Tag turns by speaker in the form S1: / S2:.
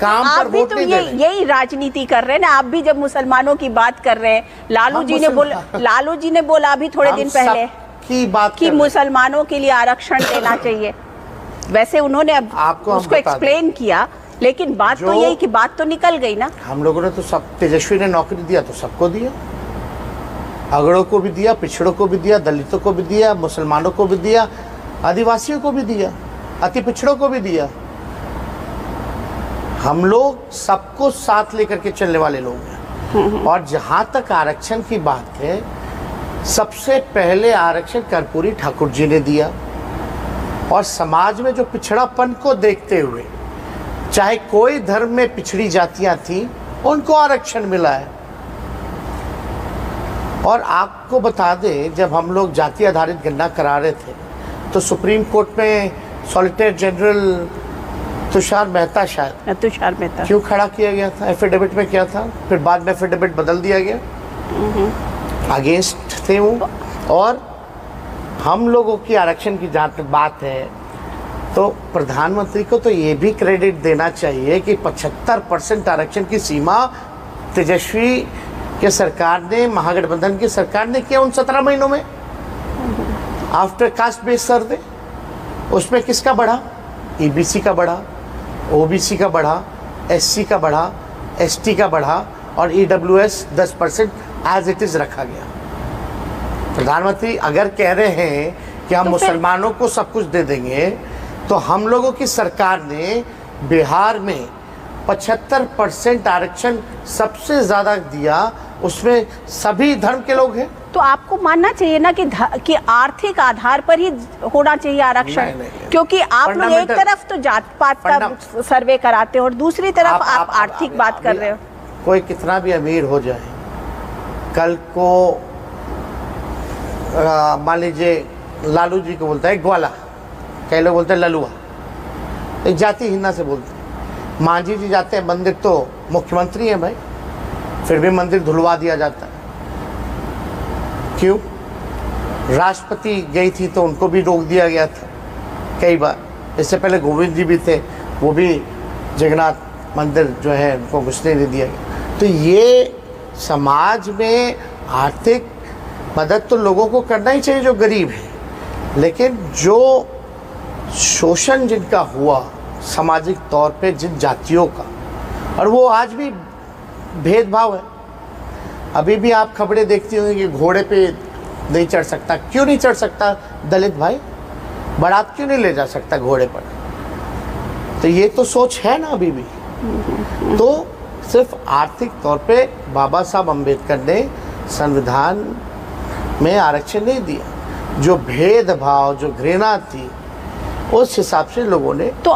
S1: काम पर वोट नहीं दे रहे।
S2: यही राजनीति कर रहे हैं ना आप भी, जब मुसलमानों की बात कर रहे हैं। लालू जी ने बोला अभी थोड़े दिन पहले
S1: की बात
S2: कि मुसलमानों के लिए आरक्षण देना चाहिए। वैसे उन्होंने अब आपको उसको एक्सप्लेन किया, लेकिन बात तो यही कि बात तो निकल गई ना।
S1: हम लोगों ने तो सब, तेजस्वी ने नौकरी दिया तो सबको दिया, अगड़ों को भी दिया, पिछड़ों को भी दिया, दलितों को भी दिया, मुसलमानों को भी दिया, आदिवासियों को भी दिया, अति पिछड़ों को भी दिया। हम लोग सबको साथ लेकर के चलने वाले लोग हैं। और जहां तक आरक्षण की बात है, सबसे पहले आरक्षण कर्पूरी ठाकुर जी ने दिया। और समाज में जो पिछड़ापन को देखते हुए, चाहे कोई धर्म में पिछड़ी जातियां थी, उनको आरक्षण मिला है। और आपको बता दें, जब हम लोग जाति आधारित गणना करा रहे थे तो सुप्रीम कोर्ट में सॉलिसिटर जनरल तुषार मेहता क्यों खड़ा किया गया था? एफिडेविट में क्या था, फिर बाद में एफिडेविट बदल दिया गया, अगेंस्ट थे वो। और हम लोगों की आरक्षण की जहाँ तक बात है, तो प्रधानमंत्री को तो ये भी क्रेडिट देना चाहिए कि 75% आरक्षण की सीमा तेजस्वी के सरकार ने, महागठबंधन की सरकार ने किया उन 17 महीनों में, आफ्टर कास्ट बेस्ड सर्वे। उसमें किसका बढ़ा? ईबीसी का बढ़ा, ओबीसी का बढ़ा, एससी का बढ़ा, एसटी का बढ़ा, और ईडब्ल्यूएस 10% एज इट इज रखा गया। प्रधानमंत्री अगर कह रहे हैं कि हम मुसलमानों को सब कुछ दे देंगे, तो हम लोगों की सरकार ने बिहार में 75% आरक्षण सबसे ज्यादा दिया, उसमें सभी धर्म के लोग हैं।
S2: तो आपको मानना चाहिए ना कि आर्थिक आधार पर ही होना चाहिए आरक्षण, क्योंकि आप लोग एक तरफ तो जात पात का सर्वे कराते हो और दूसरी तरफ आप आर्थिक बात कर रहे हो।
S1: कोई कितना भी अमीर हो जाए, कल को मान लीजिए लालू जी को बोलता है ग्वाला, कई लोग बोलते हैं ललुआ, एक जाति हिन्ना से बोलते हैं। मांझी जी जाते हैं मंदिर, तो मुख्यमंत्री हैं भाई, फिर भी मंदिर धुलवा दिया जाता है। क्यों? राष्ट्रपति गई थी तो उनको भी रोक दिया गया था कई बार। इससे पहले गोविंद जी भी थे, वो भी जगन्नाथ मंदिर जो है उनको घुसने नहीं दिया गया। तो ये समाज में आर्थिक मदद तो लोगों को करना ही चाहिए जो गरीब है, लेकिन जो शोषण जिनका हुआ सामाजिक तौर पे जिन जातियों का, और वो आज भी भेदभाव है। अभी भी आप खबरें देखती होंगी कि घोड़े पे नहीं चढ़ सकता। क्यों नहीं चढ़ सकता दलित भाई? बारात क्यों नहीं ले जा सकता घोड़े पर? तो ये तो सोच है ना अभी भी। तो सिर्फ आर्थिक तौर पे बाबा साहब अम्बेडकर ने संविधान में आरक्षण नहीं दिया, जो भेदभाव, जो घृणा थी, उस हिसाब से लोगों ने